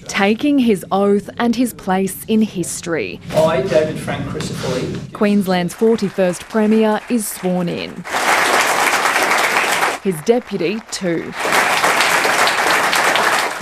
taking his oath and his place in history. I, David Crisafulli. Queensland's 41st Premier is sworn in. His deputy too.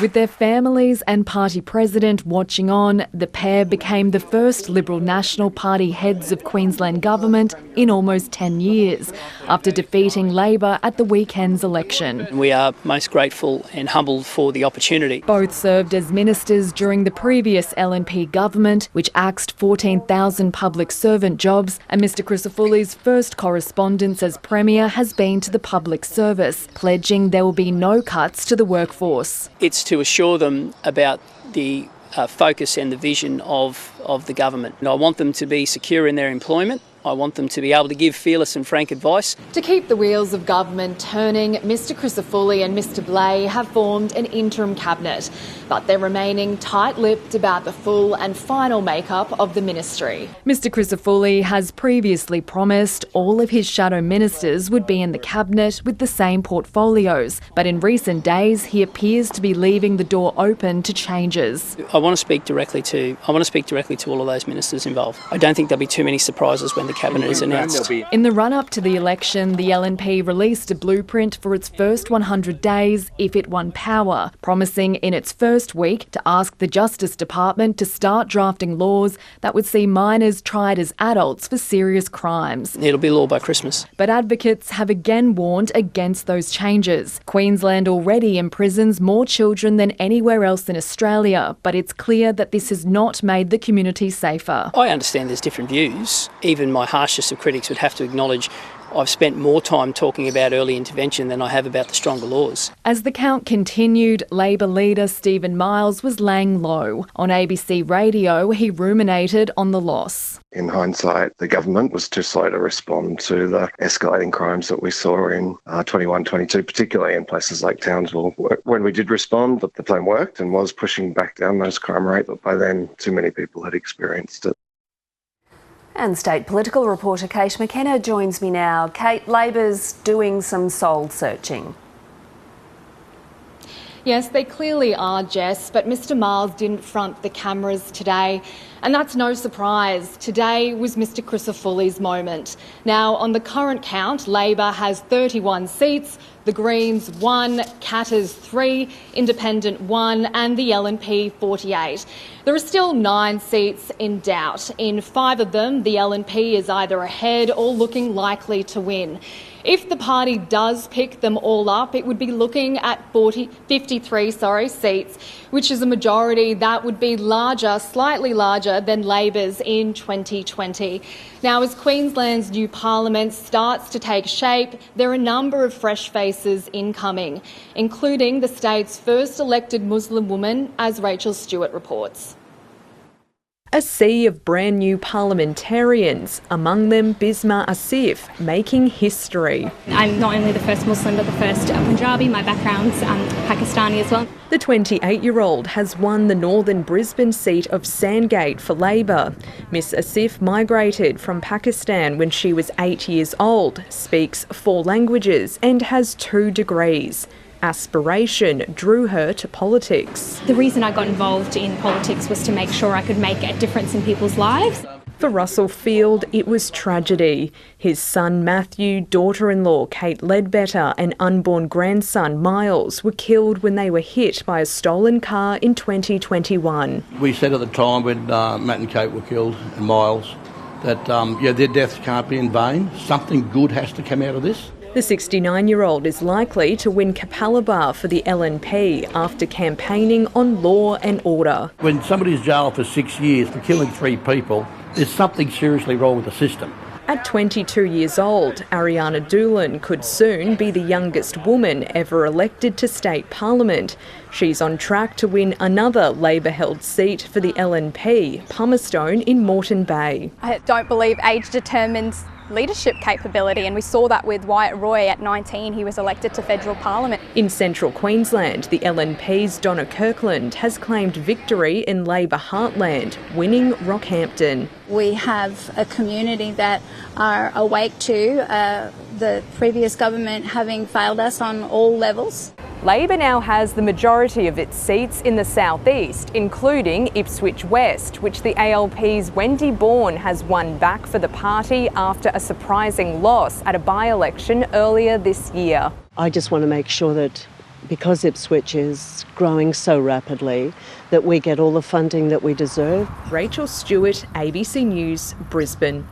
With their families and party president watching on, the pair became the first Liberal National Party heads of Queensland government in almost 10 years, after defeating Labor at the weekend's election. We are most grateful and humbled for the opportunity. Both served as ministers during the previous LNP government, which axed 14,000 public servant jobs, and Mr Crisafulli's first correspondence as Premier has been to the public service, pledging there will be no cuts to the workforce. It's to assure them about the focus and the vision of the government. And I want them to be secure in their employment. I want them to be able to give fearless and frank advice. To keep the wheels of government turning, Mr Crisafulli and Mr Blay have formed an interim cabinet, but they're remaining tight-lipped about the full and final makeup of the ministry. Mr Crisafulli has previously promised all of his shadow ministers would be in the cabinet with the same portfolios, but in recent days he appears to be leaving the door open to changes. I want to speak directly to all of those ministers involved. I don't think there'll be too many surprises when the cabinet is announced. In the run-up to the election, the LNP released a blueprint for its first 100 days if it won power, promising in its first week to ask the Justice Department to start drafting laws that would see minors tried as adults for serious crimes. It'll be law by Christmas. But advocates have again warned against those changes. Queensland already imprisons more children than anywhere else in Australia, but it's clear that this has not made the community safer. I understand there's different views. Even my harshest of critics would have to acknowledge I've spent more time talking about early intervention than I have about the stronger laws. As the count continued, Labor leader Stephen Miles was laying low. On ABC Radio, he ruminated on the loss. In hindsight, the government was too slow to respond to the escalating crimes that we saw in 21-22, particularly in places like Townsville. When we did respond, the plan worked and was pushing back down those crime rates, but by then too many people had experienced it. And state political reporter Kate McKenna joins me now. Kate, Labor's doing some soul searching. Yes, they clearly are, Jess, but Mr Miles didn't front the cameras today. And that's no surprise. Today was Mr Crisafulli's moment. Now, on the current count, Labor has 31 seats, the Greens 1, Katters 3, Independent 1 and the LNP 48. There are still 9 seats in doubt. In 5 of them, the LNP is either ahead or looking likely to win. If the party does pick them all up, it would be looking at 53 seats, which is a majority that would be larger, slightly larger than Labor's in 2020. Now, as Queensland's new parliament starts to take shape, there are a number of fresh faces incoming, including the state's first elected Muslim woman, as Rachel Stewart reports. A sea of brand new parliamentarians, among them Bisma Asif, making history. I'm not only the first Muslim but the first Punjabi. My background's Pakistani as well. The 28-year-old has won the northern Brisbane seat of Sandgate for Labor. Miss Asif migrated from Pakistan when she was 8 years old, speaks 4 languages and has 2 degrees. Aspiration drew her to politics. The reason I got involved in politics was to make sure I could make a difference in people's lives. For Russell Field, it was tragedy. His son Matthew, daughter-in-law Kate Ledbetter and unborn grandson Miles were killed when they were hit by a stolen car in 2021. We said at the time when Matt and Kate were killed, and Miles, that their deaths can't be in vain. Something good has to come out of this. The 69-year-old is likely to win Capalaba for the LNP after campaigning on law and order. When somebody's jailed for 6 years for killing 3 people, there's something seriously wrong with the system. At 22 years old, Ariana Doolan could soon be the youngest woman ever elected to state parliament. She's on track to win another Labor-held seat for the LNP, Palmerstone in Moreton Bay. I don't believe age determines leadership capability, and we saw that with Wyatt Roy. At 19 he was elected to federal parliament. In central Queensland, the LNP's Donna Kirkland has claimed victory in Labor heartland, winning Rockhampton. We have a community that are awake to the previous government having failed us on all levels. Labor now has the majority of its seats in the southeast, including Ipswich West, which the ALP's Wendy Bourne has won back for the party after a surprising loss at a by-election earlier this year. I just want to make sure that because Ipswich is growing so rapidly, that we get all the funding that we deserve. Rachel Stewart, ABC News, Brisbane.